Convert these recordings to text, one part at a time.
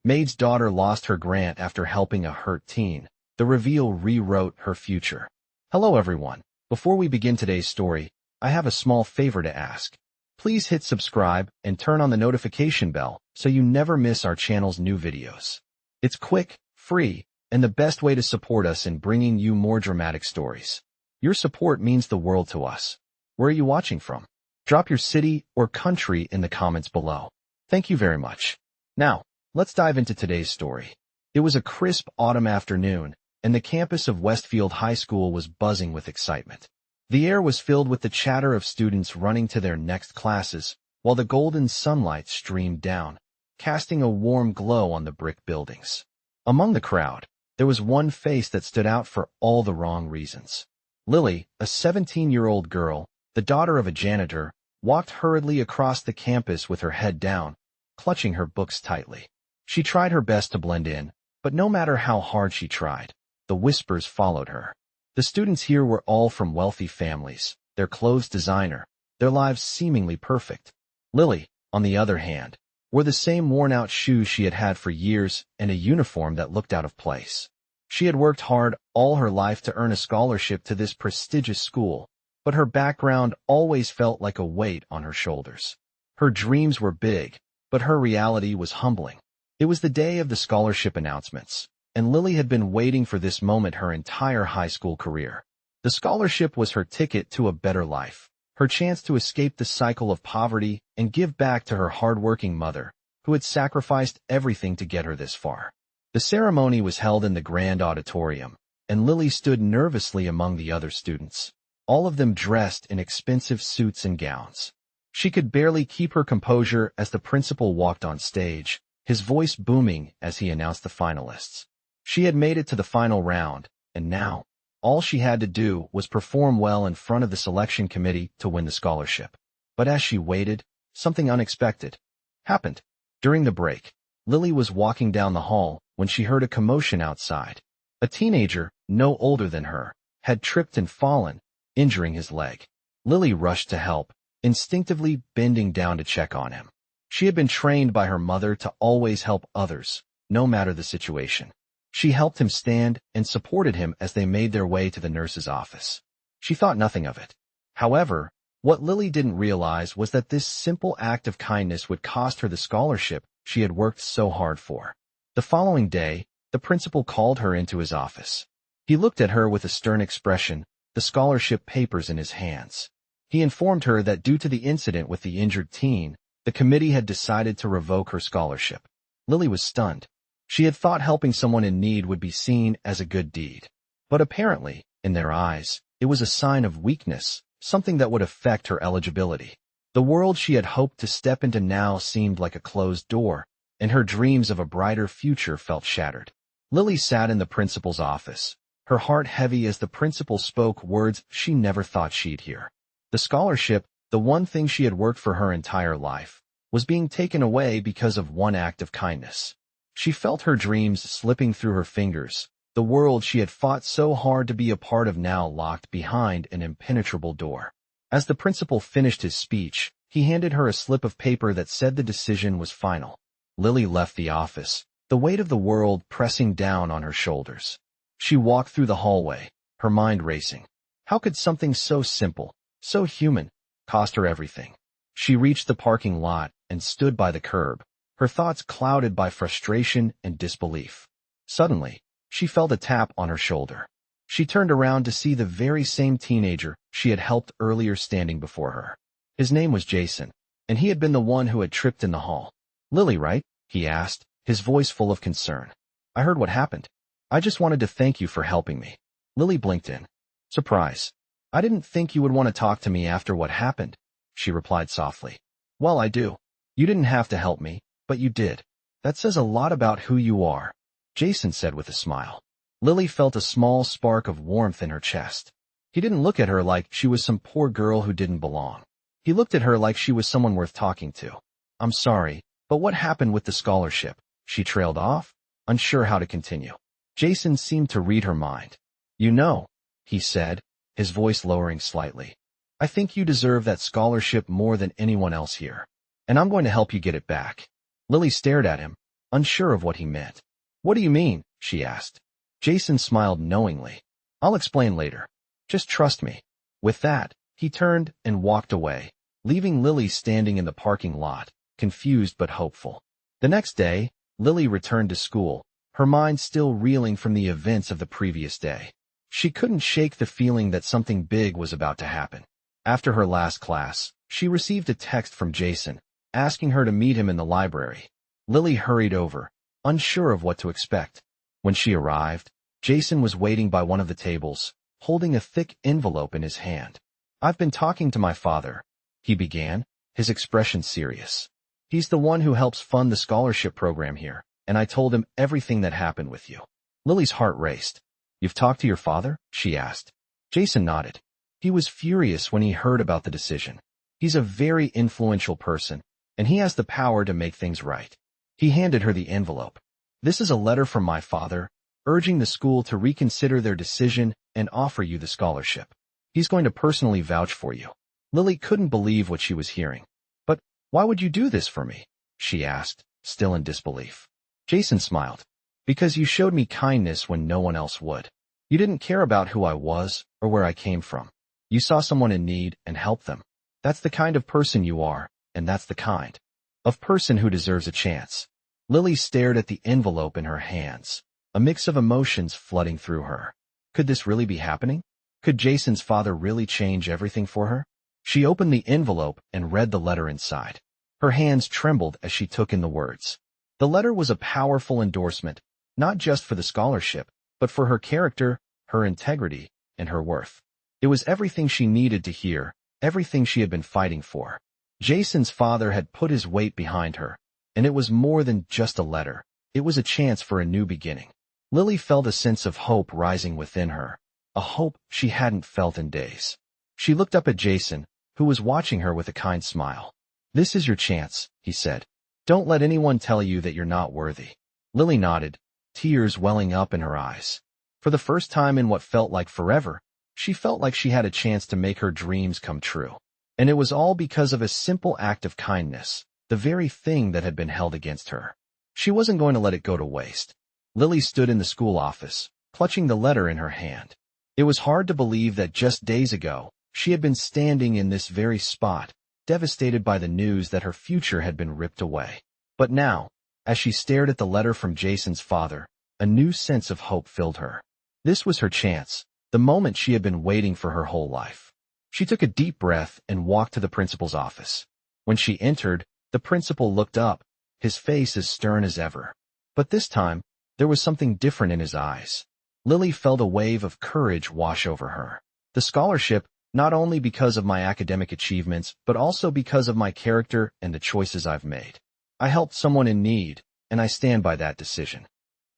Maid's daughter lost her grant after helping a hurt teen. The reveal rewrote her future. Hello everyone. Before we begin today's story, I have a small favor to ask. Please hit subscribe and turn on the notification bell so you never miss our channel's new videos. It's quick, free, and the best way to support us in bringing you more dramatic stories. Your support means the world to us. Where are you watching from? Drop your city or country in the comments below. Thank you very much. Now, let's dive into today's story. It was a crisp autumn afternoon, and the campus of Westfield High School was buzzing with excitement. The air was filled with the chatter of students running to their next classes, while the golden sunlight streamed down, casting a warm glow on the brick buildings. Among the crowd, there was one face that stood out for all the wrong reasons. Lily, a 17-year-old girl, the daughter of a janitor, walked hurriedly across the campus with her head down, clutching her books tightly. She tried her best to blend in, but no matter how hard she tried, the whispers followed her. The students here were all from wealthy families, their clothes designer, their lives seemingly perfect. Lily, on the other hand, wore the same worn-out shoes she had had for years and a uniform that looked out of place. She had worked hard all her life to earn a scholarship to this prestigious school, but her background always felt like a weight on her shoulders. Her dreams were big, but her reality was humbling. It was the day of the scholarship announcements, and Lily had been waiting for this moment her entire high school career. The scholarship was her ticket to a better life, her chance to escape the cycle of poverty and give back to her hard-working mother, who had sacrificed everything to get her this far. The ceremony was held in the grand auditorium, and Lily stood nervously among the other students, all of them dressed in expensive suits and gowns. She could barely keep her composure as the principal walked on stage, his voice booming as he announced the finalists. She had made it to the final round, and now, all she had to do was perform well in front of the selection committee to win the scholarship. But as she waited, something unexpected happened. During the break, Lily was walking down the hall when she heard a commotion outside. A teenager, no older than her, had tripped and fallen, injuring his leg. Lily rushed to help, instinctively bending down to check on him. She had been trained by her mother to always help others, no matter the situation. She helped him stand and supported him as they made their way to the nurse's office. She thought nothing of it. However, what Lily didn't realize was that this simple act of kindness would cost her the scholarship she had worked so hard for. The following day, the principal called her into his office. He looked at her with a stern expression, the scholarship papers in his hands. He informed her that due to the incident with the injured teen, the committee had decided to revoke her scholarship. Lily was stunned. She had thought helping someone in need would be seen as a good deed. But apparently, in their eyes, it was a sign of weakness, something that would affect her eligibility. The world she had hoped to step into now seemed like a closed door, and her dreams of a brighter future felt shattered. Lily sat in the principal's office, her heart heavy as the principal spoke words she never thought she'd hear. The scholarship, the one thing she had worked for her entire life, was being taken away because of one act of kindness. She felt her dreams slipping through her fingers, the world she had fought so hard to be a part of now locked behind an impenetrable door. As the principal finished his speech, he handed her a slip of paper that said the decision was final. Lily left the office, the weight of the world pressing down on her shoulders. She walked through the hallway, her mind racing. How could something so simple, so human, cost her everything? She reached the parking lot and stood by the curb, her thoughts clouded by frustration and disbelief. Suddenly, she felt a tap on her shoulder. She turned around to see the very same teenager she had helped earlier standing before her. His name was Jason, and he had been the one who had tripped in the hall. "Lily, right?" he asked, his voice full of concern. "I heard what happened. I just wanted to thank you for helping me." Lily blinked in surprise. "I didn't think you would want to talk to me after what happened," she replied softly. "Well, I do. You didn't have to help me, but you did. That says a lot about who you are," Jason said with a smile. Lily felt a small spark of warmth in her chest. He didn't look at her like she was some poor girl who didn't belong. He looked at her like she was someone worth talking to. "I'm sorry, but what happened with the scholarship?" She trailed off, unsure how to continue. Jason seemed to read her mind. "You know," he said, his voice lowering slightly, "I think you deserve that scholarship more than anyone else here, and I'm going to help you get it back." Lily stared at him, unsure of what he meant. "What do you mean?" she asked. Jason smiled knowingly. "I'll explain later. Just trust me." With that, he turned and walked away, leaving Lily standing in the parking lot, confused but hopeful. The next day, Lily returned to school, her mind still reeling from the events of the previous day. She couldn't shake the feeling that something big was about to happen. After her last class, she received a text from Jason, asking her to meet him in the library. Lily hurried over, unsure of what to expect. When she arrived, Jason was waiting by one of the tables, holding a thick envelope in his hand. "I've been talking to my father," he began, his expression serious. "He's the one who helps fund the scholarship program here, and I told him everything that happened with you." Lily's heart raced. "You've talked to your father?" she asked. Jason nodded. He was furious when he heard about the decision. He's a very influential person, and he has the power to make things right. He handed her the envelope. "This is a letter from my father, urging the school to reconsider their decision and offer you the scholarship. He's going to personally vouch for you." Lily couldn't believe what she was hearing. "But why would you do this for me?" she asked, still in disbelief. Jason smiled. "Because you showed me kindness when no one else would. You didn't care about who I was or where I came from. You saw someone in need and helped them. That's the kind of person you are, and that's the kind of person who deserves a chance." Lily stared at the envelope in her hands, a mix of emotions flooding through her. Could this really be happening? Could Jason's father really change everything for her? She opened the envelope and read the letter inside. Her hands trembled as she took in the words. The letter was a powerful endorsement, not just for the scholarship, but for her character, her integrity, and her worth. It was everything she needed to hear, everything she had been fighting for. Jason's father had put his weight behind her, and it was more than just a letter. It was a chance for a new beginning. Lily felt a sense of hope rising within her, a hope she hadn't felt in days. She looked up at Jason, who was watching her with a kind smile. "This is your chance," he said. "Don't let anyone tell you that you're not worthy." Lily nodded, tears welling up in her eyes. For the first time in what felt like forever, she felt like she had a chance to make her dreams come true. And it was all because of a simple act of kindness, the very thing that had been held against her. She wasn't going to let it go to waste. Lily stood in the school office, clutching the letter in her hand. It was hard to believe that just days ago, she had been standing in this very spot, devastated by the news that her future had been ripped away. But now, as she stared at the letter from Jason's father, a new sense of hope filled her. This was her chance, the moment she had been waiting for her whole life. She took a deep breath and walked to the principal's office. When she entered, the principal looked up, his face as stern as ever. But this time, there was something different in his eyes. Lily felt a wave of courage wash over her. "The scholarship, not only because of my academic achievements, but also because of my character and the choices I've made. I helped someone in need, and I stand by that decision."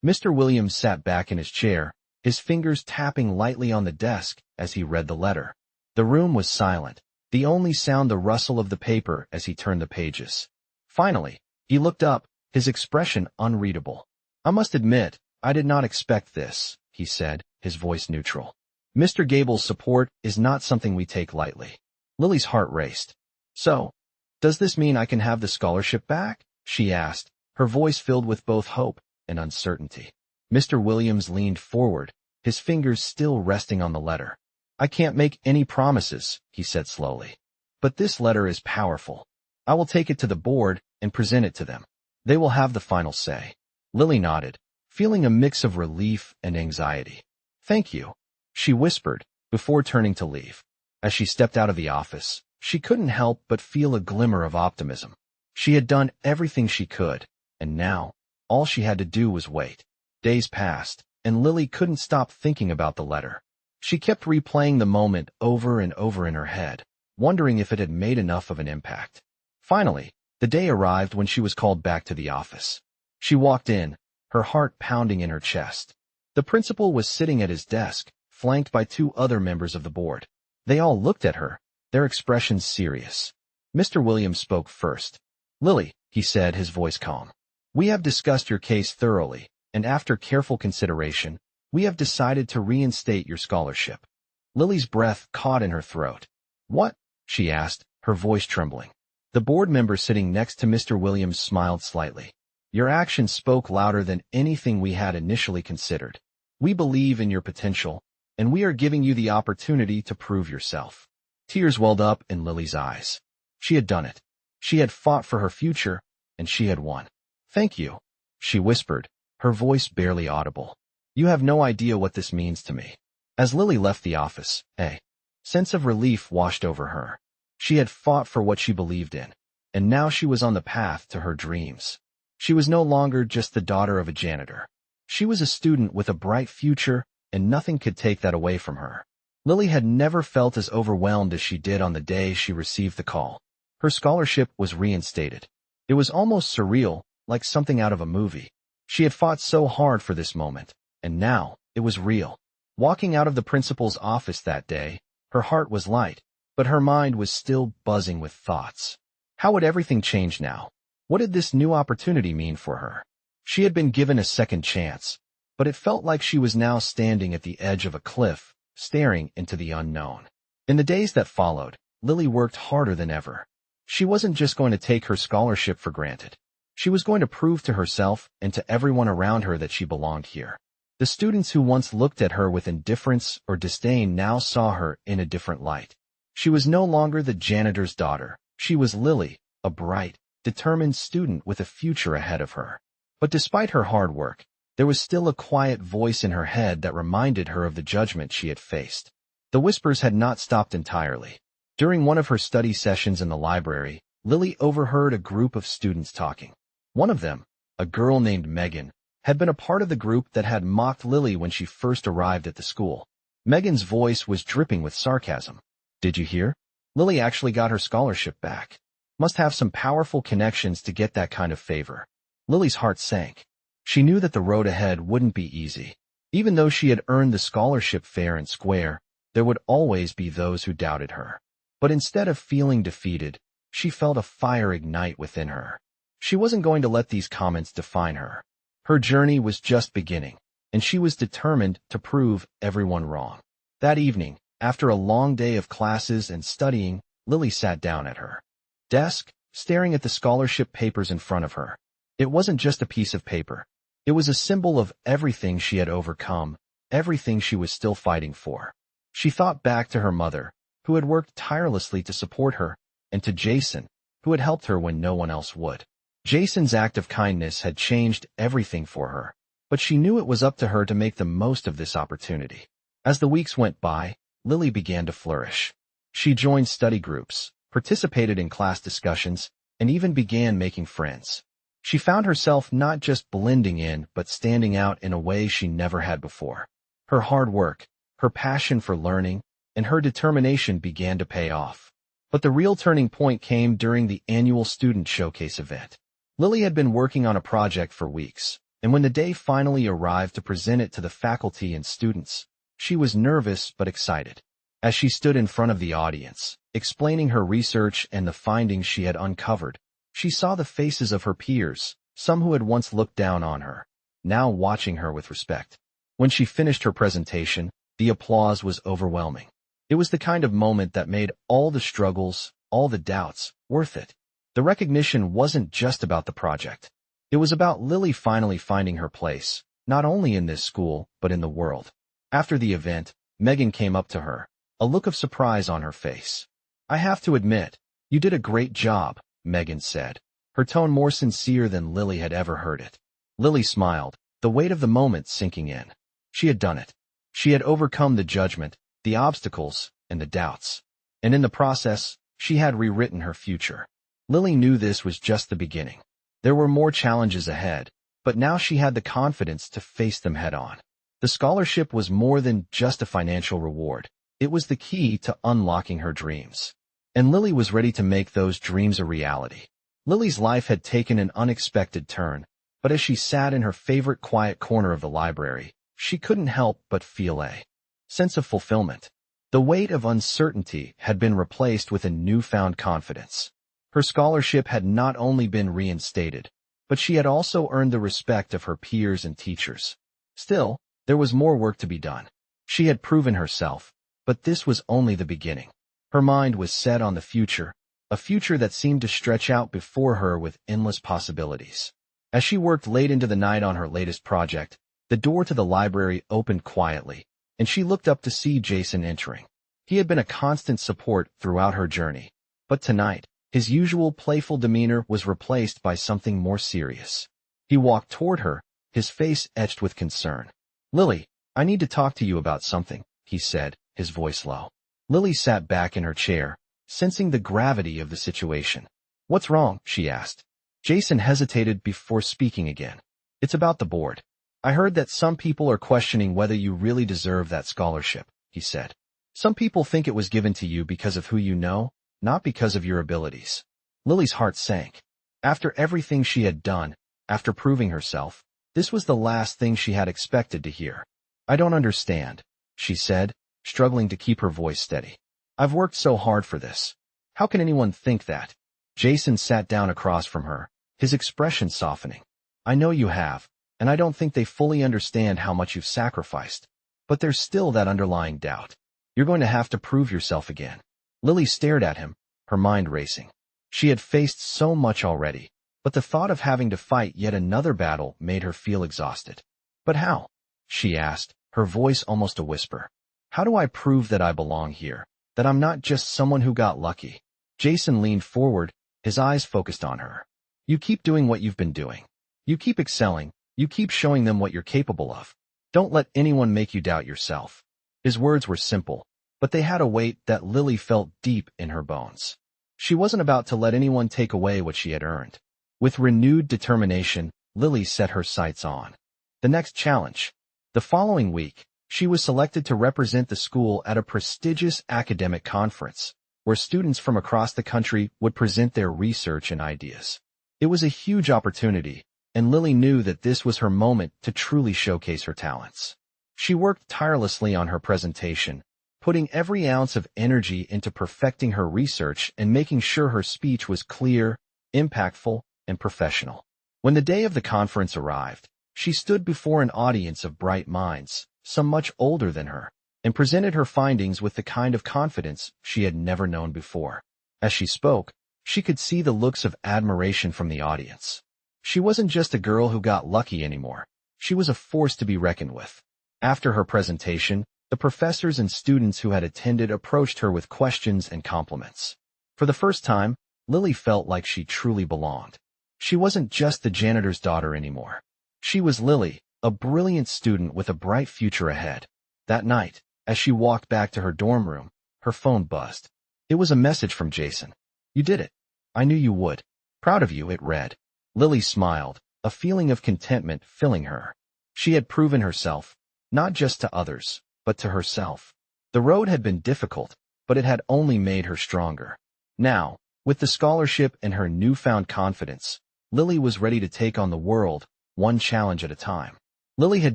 Mr. Williams sat back in his chair, his fingers tapping lightly on the desk as he read the letter. The room was silent, the only sound the rustle of the paper as he turned the pages. Finally, he looked up, his expression unreadable. "I must admit, I did not expect this," he said, his voice neutral. "Mr. Gable's support is not something we take lightly." Lily's heart raced. "So, does this mean I can have the scholarship back?" she asked, her voice filled with both hope and uncertainty. Mr. Williams leaned forward, his fingers still resting on the letter. "I can't make any promises," he said slowly. "But this letter is powerful. I will take it to the board and present it to them. They will have the final say." Lily nodded, feeling a mix of relief and anxiety. "Thank you," she whispered, before turning to leave. As she stepped out of the office, she couldn't help but feel a glimmer of optimism. She had done everything she could, and now, all she had to do was wait. Days passed, and Lily couldn't stop thinking about the letter. She kept replaying the moment over and over in her head, wondering if it had made enough of an impact. Finally, the day arrived when she was called back to the office. She walked in, her heart pounding in her chest. The principal was sitting at his desk, flanked by 2 other members of the board. They all looked at her, their expressions serious. Mr. Williams spoke first. "Lily," he said, his voice calm, "we have discussed your case thoroughly, and after careful consideration, we have decided to reinstate your scholarship." Lily's breath caught in her throat. "What?" she asked, her voice trembling. The board member sitting next to Mr. Williams smiled slightly. Your actions spoke louder than anything we had initially considered. We believe in your potential, and we are giving you the opportunity to prove yourself." Tears welled up in Lily's eyes. She had done it. She had fought for her future, and she had won. "Thank you," she whispered, her voice barely audible. "You have no idea what this means to me." As Lily left the office, a sense of relief washed over her. She had fought for what she believed in, and now she was on the path to her dreams. She was no longer just the daughter of a janitor. She was a student with a bright future, and nothing could take that away from her. Lily had never felt as overwhelmed as she did on the day she received the call. Her scholarship was reinstated. It was almost surreal, like something out of a movie. She had fought so hard for this moment, and now it was real. Walking out of the principal's office that day, her heart was light, but her mind was still buzzing with thoughts. How would everything change now? What did this new opportunity mean for her? She had been given a second chance, but it felt like she was now standing at the edge of a cliff, staring into the unknown. In the days that followed, Lily worked harder than ever. She wasn't just going to take her scholarship for granted. She was going to prove to herself and to everyone around her that she belonged here. The students who once looked at her with indifference or disdain now saw her in a different light. She was no longer the janitor's daughter. She was Lily, a bright, determined student with a future ahead of her. But despite her hard work, there was still a quiet voice in her head that reminded her of the judgment she had faced. The whispers had not stopped entirely. During one of her study sessions in the library, Lily overheard a group of students talking. One of them, a girl named Megan, had been a part of the group that had mocked Lily when she first arrived at the school. Megan's voice was dripping with sarcasm. "Did you hear? Lily actually got her scholarship back. Must have some powerful connections to get that kind of favor." Lily's heart sank. She knew that the road ahead wouldn't be easy. Even though she had earned the scholarship fair and square, there would always be those who doubted her. But instead of feeling defeated, she felt a fire ignite within her. She wasn't going to let these comments define her. Her journey was just beginning, and she was determined to prove everyone wrong. That evening, after a long day of classes and studying, Lily sat down at her desk, staring at the scholarship papers in front of her. It wasn't just a piece of paper. It was a symbol of everything she had overcome, everything she was still fighting for. She thought back to her mother, who had worked tirelessly to support her, and to Jason, who had helped her when no one else would. Jason's act of kindness had changed everything for her, but she knew it was up to her to make the most of this opportunity. As the weeks went by, Lily began to flourish. She joined study groups, participated in class discussions, and even began making friends. She found herself not just blending in, but standing out in a way she never had before. Her hard work, her passion for learning, and her determination began to pay off. But the real turning point came during the annual student showcase event. Lily had been working on a project for weeks, and when the day finally arrived to present it to the faculty and students, she was nervous but excited. As she stood in front of the audience, explaining her research and the findings she had uncovered, she saw the faces of her peers, some who had once looked down on her, now watching her with respect. When she finished her presentation, the applause was overwhelming. It was the kind of moment that made all the struggles, all the doubts, worth it. The recognition wasn't just about the project. It was about Lily finally finding her place, not only in this school, but in the world. After the event, Megan came up to her, a look of surprise on her face. "I have to admit, you did a great job," Megan said, her tone more sincere than Lily had ever heard it. Lily smiled, the weight of the moment sinking in. She had done it. She had overcome the judgment, the obstacles, and the doubts. And in the process, she had rewritten her future. Lily knew this was just the beginning. There were more challenges ahead, but now she had the confidence to face them head-on. The scholarship was more than just a financial reward. It was the key to unlocking her dreams. And Lily was ready to make those dreams a reality. Lily's life had taken an unexpected turn, but as she sat in her favorite quiet corner of the library, she couldn't help but feel a sense of fulfillment. The weight of uncertainty had been replaced with a newfound confidence. Her scholarship had not only been reinstated, but she had also earned the respect of her peers and teachers. Still, there was more work to be done. She had proven herself, but this was only the beginning. Her mind was set on the future, a future that seemed to stretch out before her with endless possibilities. As she worked late into the night on her latest project, the door to the library opened quietly, and she looked up to see Jason entering. He had been a constant support throughout her journey, but tonight, his usual playful demeanor was replaced by something more serious. He walked toward her, his face etched with concern. "Lily, I need to talk to you about something," he said, his voice low. Lily sat back in her chair, sensing the gravity of the situation. "What's wrong?" she asked. Jason hesitated before speaking again. "It's about the board. I heard that some people are questioning whether you really deserve that scholarship," he said. "Some people think it was given to you because of who you know, not because of your abilities." Lily's heart sank. After everything she had done, after proving herself, this was the last thing she had expected to hear. "I don't understand," she said, struggling to keep her voice steady. "I've worked so hard for this. How can anyone think that?" Jason sat down across from her, his expression softening. "I know you have, and I don't think they fully understand how much you've sacrificed. But there's still that underlying doubt. You're going to have to prove yourself again." Lily stared at him, her mind racing. She had faced so much already, but the thought of having to fight yet another battle made her feel exhausted. "But how?" she asked, her voice almost a whisper. "How do I prove that I belong here, that I'm not just someone who got lucky?" Jason leaned forward, his eyes focused on her. "You keep doing what you've been doing. You keep excelling. You keep showing them what you're capable of. Don't let anyone make you doubt yourself." His words were simple, but they had a weight that Lily felt deep in her bones. She wasn't about to let anyone take away what she had earned. With renewed determination, Lily set her sights on the next challenge. The following week, she was selected to represent the school at a prestigious academic conference, where students from across the country would present their research and ideas. It was a huge opportunity, and Lily knew that this was her moment to truly showcase her talents. She worked tirelessly on her presentation, putting every ounce of energy into perfecting her research and making sure her speech was clear, impactful, and professional. When the day of the conference arrived, she stood before an audience of bright minds, some much older than her, and presented her findings with the kind of confidence she had never known before. As she spoke, she could see the looks of admiration from the audience. She wasn't just a girl who got lucky anymore. She was a force to be reckoned with. After her presentation, the professors and students who had attended approached her with questions and compliments. For the first time, Lily felt like she truly belonged. She wasn't just the janitor's daughter anymore. She was Lily, a brilliant student with a bright future ahead. That night, as she walked back to her dorm room, her phone buzzed. It was a message from Jason. "You did it. I knew you would. Proud of you," it read. Lily smiled, a feeling of contentment filling her. She had proven herself, not just to others, but to herself. The road had been difficult, but it had only made her stronger. Now, with the scholarship and her newfound confidence, Lily was ready to take on the world, one challenge at a time. Lily had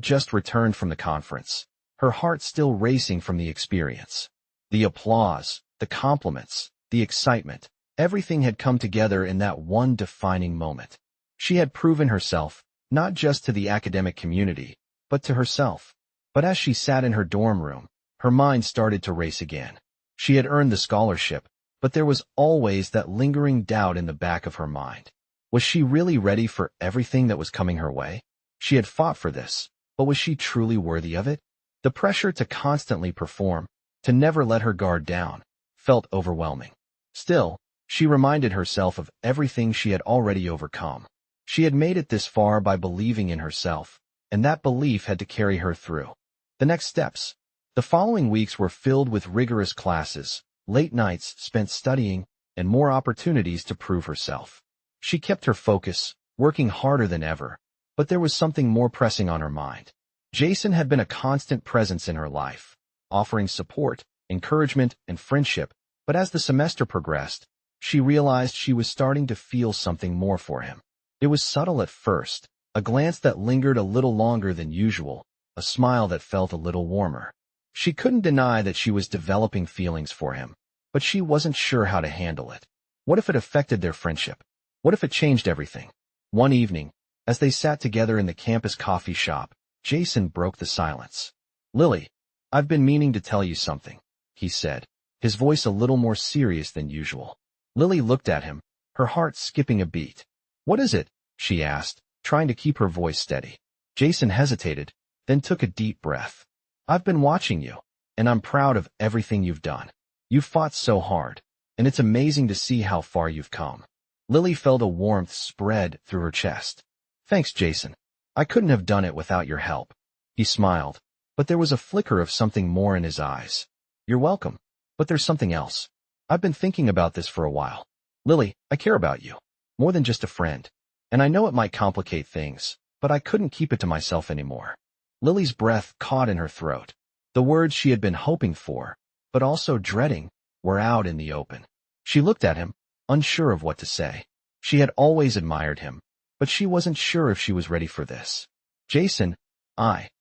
just returned from the conference, her heart still racing from the experience. The applause, the compliments, the excitement, everything had come together in that one defining moment. She had proven herself, not just to the academic community, but to herself. But as she sat in her dorm room, her mind started to race again. She had earned the scholarship, but there was always that lingering doubt in the back of her mind. Was she really ready for everything that was coming her way? She had fought for this, but was she truly worthy of it? The pressure to constantly perform, to never let her guard down, felt overwhelming. Still, she reminded herself of everything she had already overcome. She had made it this far by believing in herself, and that belief had to carry her through. The next steps. The following weeks were filled with rigorous classes, late nights spent studying, and more opportunities to prove herself. She kept her focus, working harder than ever, but there was something more pressing on her mind. Jason had been a constant presence in her life, offering support, encouragement, and friendship, but as the semester progressed, she realized she was starting to feel something more for him. It was subtle at first, a glance that lingered a little longer than usual, a smile that felt a little warmer. She couldn't deny that she was developing feelings for him, but she wasn't sure how to handle it. What if it affected their friendship? What if it changed everything? One evening, as they sat together in the campus coffee shop, Jason broke the silence. "Lily, I've been meaning to tell you something," he said, his voice a little more serious than usual. Lily looked at him, her heart skipping a beat. "What is it?" she asked, trying to keep her voice steady. Jason hesitated, then took a deep breath. I've been watching you, and I'm proud of everything you've done. You've fought so hard, and it's amazing to see how far you've come. Lily felt a warmth spread through her chest. Thanks, Jason. I couldn't have done it without your help. He smiled, but there was a flicker of something more in his eyes. You're welcome, but there's something else. I've been thinking about this for a while. Lily, I care about you, more than just a friend. And I know it might complicate things, but I couldn't keep it to myself anymore. Lily's breath caught in her throat. The words she had been hoping for, but also dreading, were out in the open. She looked at him, unsure of what to say. She had always admired him, but she wasn't sure if she was ready for this. Jason,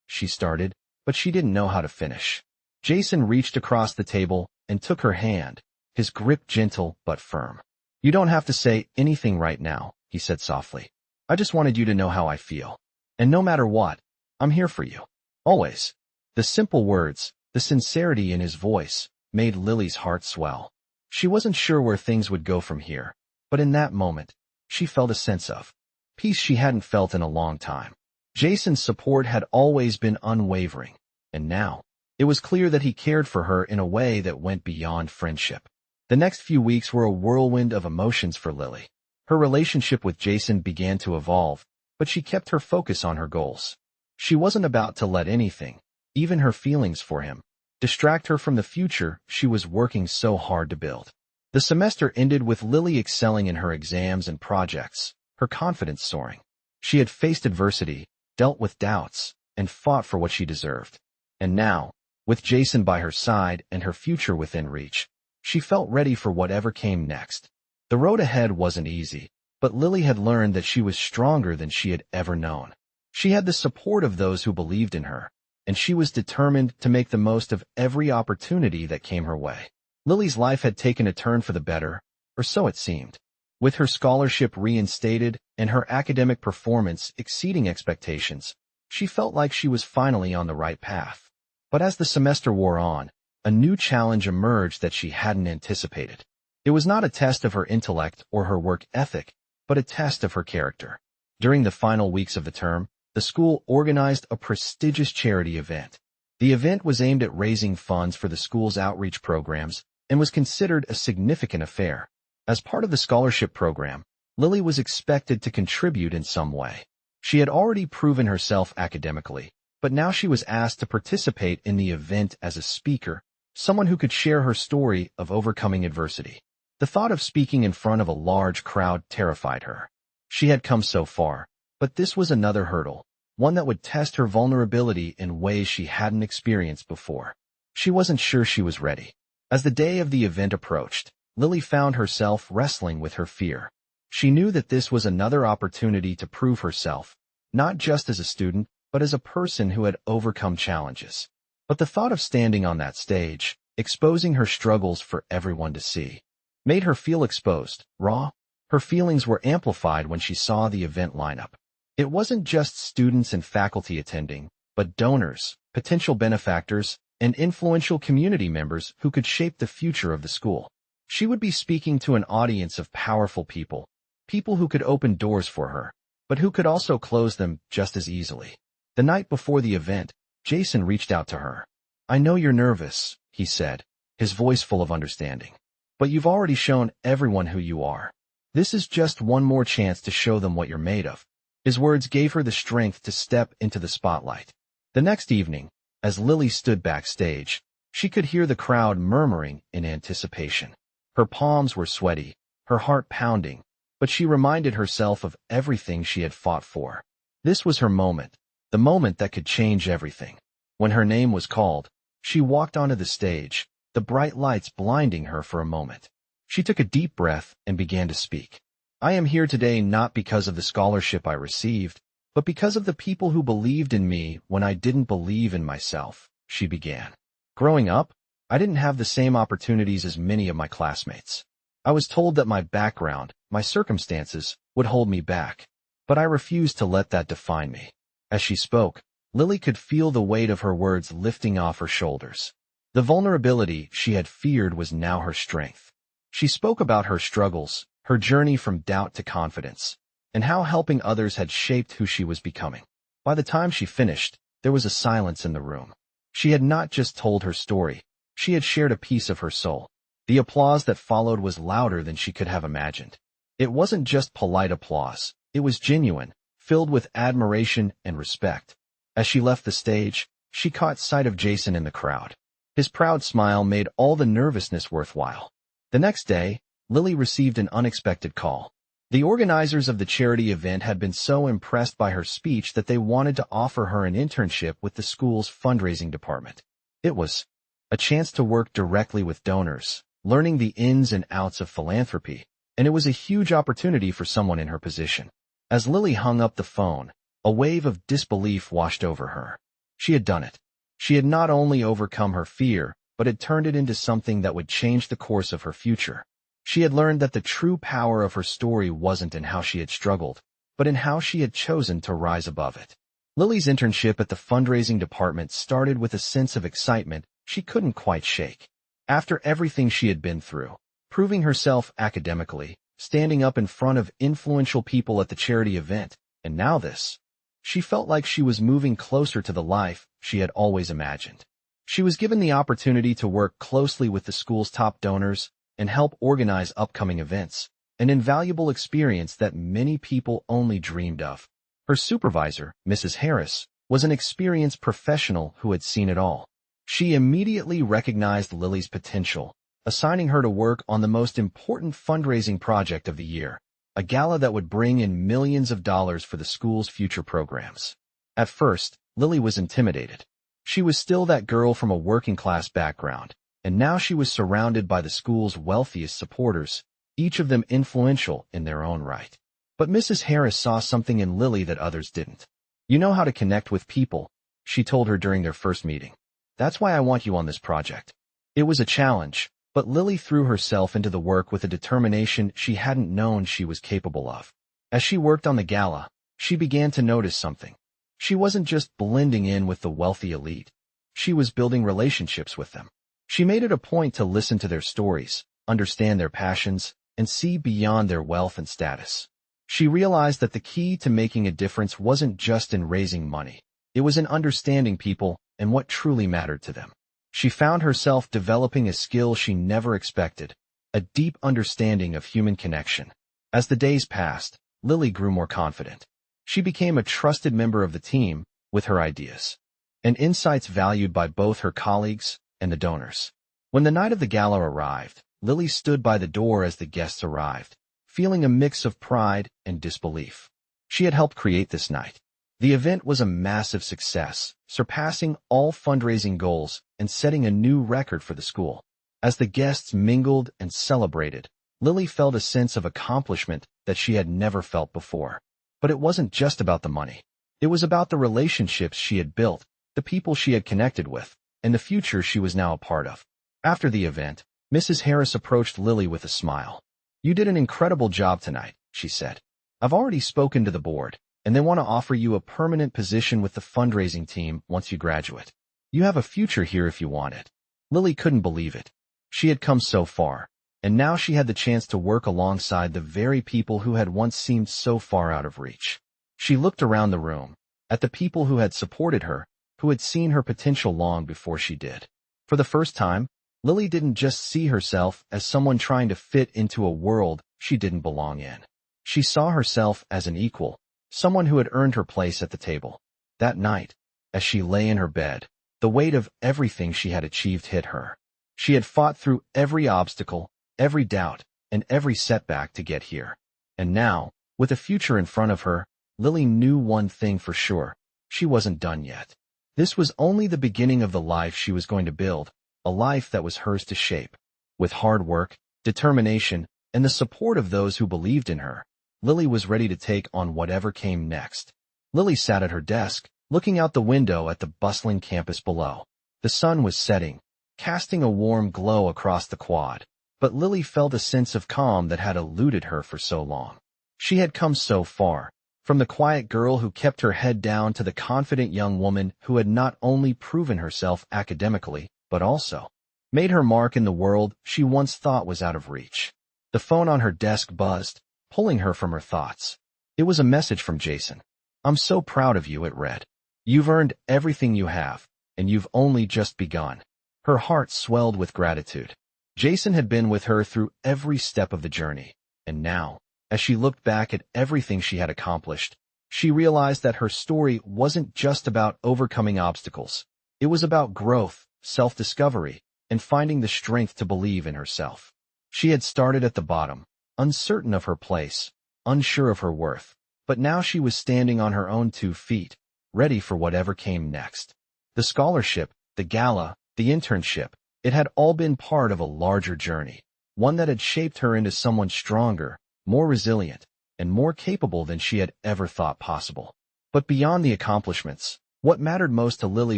she started, but she didn't know how to finish. Jason reached across the table and took her hand, his grip gentle but firm. You don't have to say anything right now, he said softly. I just wanted you to know how I feel. And no matter what, I'm here for you. Always. The simple words, the sincerity in his voice, made Lily's heart swell. She wasn't sure where things would go from here, but in that moment, she felt a sense of peace she hadn't felt in a long time. Jason's support had always been unwavering, and now, it was clear that he cared for her in a way that went beyond friendship. The next few weeks were a whirlwind of emotions for Lily. Her relationship with Jason began to evolve, but she kept her focus on her goals. She wasn't about to let anything, even her feelings for him, distract her from the future she was working so hard to build. The semester ended with Lily excelling in her exams and projects, her confidence soaring. She had faced adversity, dealt with doubts, and fought for what she deserved. And now, with Jason by her side and her future within reach, she felt ready for whatever came next. The road ahead wasn't easy, but Lily had learned that she was stronger than she had ever known. She had the support of those who believed in her, and she was determined to make the most of every opportunity that came her way. Lily's life had taken a turn for the better, or so it seemed. With her scholarship reinstated and her academic performance exceeding expectations, she felt like she was finally on the right path. But as the semester wore on, a new challenge emerged that she hadn't anticipated. It was not a test of her intellect or her work ethic, but a test of her character. During the final weeks of the term, the school organized a prestigious charity event. The event was aimed at raising funds for the school's outreach programs and was considered a significant affair. As part of the scholarship program, Lily was expected to contribute in some way. She had already proven herself academically, but now she was asked to participate in the event as a speaker, someone who could share her story of overcoming adversity. The thought of speaking in front of a large crowd terrified her. She had come so far, but this was another hurdle, one that would test her vulnerability in ways she hadn't experienced before. She wasn't sure she was ready. As the day of the event approached, Lily found herself wrestling with her fear. She knew that this was another opportunity to prove herself, not just as a student, but as a person who had overcome challenges. But the thought of standing on that stage, exposing her struggles for everyone to see, made her feel exposed, raw. Her feelings were amplified when she saw the event lineup. It wasn't just students and faculty attending, but donors, potential benefactors, and influential community members who could shape the future of the school. She would be speaking to an audience of powerful people, people who could open doors for her, but who could also close them just as easily. The night before the event, Jason reached out to her. I know you're nervous, he said, his voice full of understanding. But you've already shown everyone who you are. This is just one more chance to show them what you're made of. His words gave her the strength to step into the spotlight. The next evening, as Lily stood backstage, she could hear the crowd murmuring in anticipation. Her palms were sweaty, her heart pounding, but she reminded herself of everything she had fought for. This was her moment, the moment that could change everything. When her name was called, she walked onto the stage, the bright lights blinding her for a moment. She took a deep breath and began to speak. I am here today not because of the scholarship I received, but because of the people who believed in me when I didn't believe in myself, she began. Growing up, I didn't have the same opportunities as many of my classmates. I was told that my background, my circumstances, would hold me back, but I refused to let that define me. As she spoke, Lily could feel the weight of her words lifting off her shoulders. The vulnerability she had feared was now her strength. She spoke about her struggles, her journey from doubt to confidence. and how helping others had shaped who she was becoming. By the time she finished, there was a silence in the room. She had not just told her story, she had shared a piece of her soul. The applause that followed was louder than she could have imagined. It wasn't just polite applause, it was genuine, filled with admiration and respect. As she left the stage, she caught sight of Jason in the crowd. His proud smile made all the nervousness worthwhile. The next day, Lily received an unexpected call. The organizers of the charity event had been so impressed by her speech that they wanted to offer her an internship with the school's fundraising department. It was a chance to work directly with donors, learning the ins and outs of philanthropy, and it was a huge opportunity for someone in her position. As Lily hung up the phone, a wave of disbelief washed over her. She had done it. She had not only overcome her fear, but had turned it into something that would change the course of her future. She had learned that the true power of her story wasn't in how she had struggled, but in how she had chosen to rise above it. Lily's internship at the fundraising department started with a sense of excitement she couldn't quite shake. After everything she had been through, proving herself academically, standing up in front of influential people at the charity event, and now this, she felt like she was moving closer to the life she had always imagined. She was given the opportunity to work closely with the school's top donors and help organize upcoming events, an invaluable experience that many people only dreamed of. Her supervisor, Mrs. Harris, was an experienced professional who had seen it all. She immediately recognized Lily's potential, assigning her to work on the most important fundraising project of the year, a gala that would bring in millions of dollars for the school's future programs. At first, Lily was intimidated. She was still that girl from a working-class background, and now she was surrounded by the school's wealthiest supporters, each of them influential in their own right. But Mrs. Harris saw something in Lily that others didn't. "You know how to connect with people," she told her during their first meeting. "That's why I want you on this project." It was a challenge, but Lily threw herself into the work with a determination she hadn't known she was capable of. As she worked on the gala, she began to notice something. She wasn't just blending in with the wealthy elite. She was building relationships with them. She made it a point to listen to their stories, understand their passions, and see beyond their wealth and status. She realized that the key to making a difference wasn't just in raising money. It was in understanding people and what truly mattered to them. She found herself developing a skill she never expected, a deep understanding of human connection. As the days passed, Lily grew more confident. She became a trusted member of the team, with her ideas and insights valued by both her colleagues and the donors. When the night of the gala arrived, Lily stood by the door as the guests arrived, feeling a mix of pride and disbelief. She had helped create this night. The event was a massive success, surpassing all fundraising goals and setting a new record for the school. As the guests mingled and celebrated, Lily felt a sense of accomplishment that she had never felt before. But it wasn't just about the money. It was about the relationships she had built, the people she had connected with, and the future she was now a part of. After the event, Mrs. Harris approached Lily with a smile. "You did an incredible job tonight," she said. "I've already spoken to the board, and they want to offer you a permanent position with the fundraising team once you graduate. You have a future here if you want it." Lily couldn't believe it. She had come so far, and now she had the chance to work alongside the very people who had once seemed so far out of reach. She looked around the room, at the people who had supported her, who had seen her potential long before she did. For the first time, Lily didn't just see herself as someone trying to fit into a world she didn't belong in. She saw herself as an equal, someone who had earned her place at the table. That night, as she lay in her bed, the weight of everything she had achieved hit her. She had fought through every obstacle, every doubt, and every setback to get here. And now, with a future in front of her, Lily knew one thing for sure: she wasn't done yet. This was only the beginning of the life she was going to build, a life that was hers to shape. With hard work, determination, and the support of those who believed in her, Lily was ready to take on whatever came next. Lily sat at her desk, looking out the window at the bustling campus below. The sun was setting, casting a warm glow across the quad, but Lily felt a sense of calm that had eluded her for so long. She had come so far, from the quiet girl who kept her head down to the confident young woman who had not only proven herself academically, but also made her mark in the world she once thought was out of reach. The phone on her desk buzzed, pulling her from her thoughts. It was a message from Jason. "I'm so proud of you," it read. "You've earned everything you have, and you've only just begun." Her heart swelled with gratitude. Jason had been with her through every step of the journey, and now, as she looked back at everything she had accomplished, she realized that her story wasn't just about overcoming obstacles. It was about growth, self-discovery, and finding the strength to believe in herself. She had started at the bottom, uncertain of her place, unsure of her worth, but now she was standing on her own 2 feet, ready for whatever came next. The scholarship, the gala, the internship, it had all been part of a larger journey, one that had shaped her into someone stronger, more resilient, and more capable than she had ever thought possible. But beyond the accomplishments, what mattered most to Lily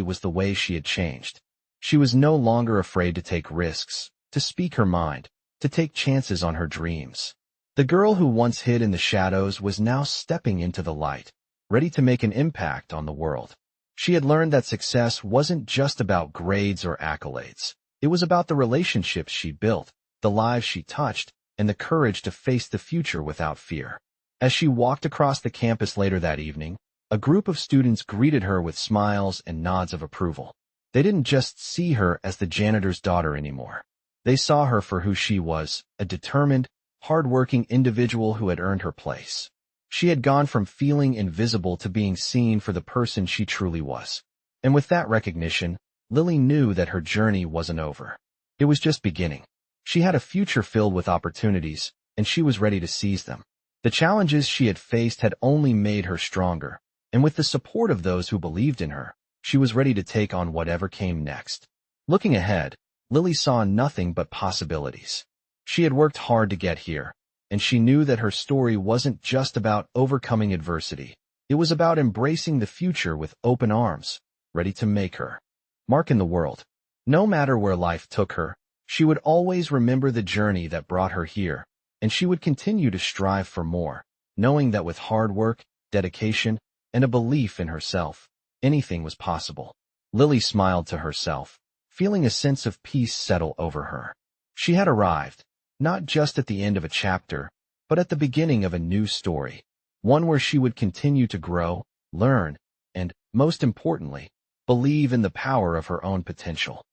was the way she had changed. She was no longer afraid to take risks, to speak her mind, to take chances on her dreams. The girl who once hid in the shadows was now stepping into the light, ready to make an impact on the world. She had learned that success wasn't just about grades or accolades. It was about the relationships she built, the lives she touched, and the courage to face the future without fear. As she walked across the campus later that evening, a group of students greeted her with smiles and nods of approval. They didn't just see her as the janitor's daughter anymore. They saw her for who she was, a determined, hard-working individual who had earned her place. She had gone from feeling invisible to being seen for the person she truly was. And with that recognition, Lily knew that her journey wasn't over. It was just beginning. She had a future filled with opportunities, and she was ready to seize them. The challenges she had faced had only made her stronger, and with the support of those who believed in her, she was ready to take on whatever came next. Looking ahead, Lily saw nothing but possibilities. She had worked hard to get here, and she knew that her story wasn't just about overcoming adversity. It was about embracing the future with open arms, ready to make her mark in the world. No matter where life took her, she would always remember the journey that brought her here, and she would continue to strive for more, knowing that with hard work, dedication, and a belief in herself, anything was possible. Lily smiled to herself, feeling a sense of peace settle over her. She had arrived, not just at the end of a chapter, but at the beginning of a new story, one where she would continue to grow, learn, and, most importantly, believe in the power of her own potential.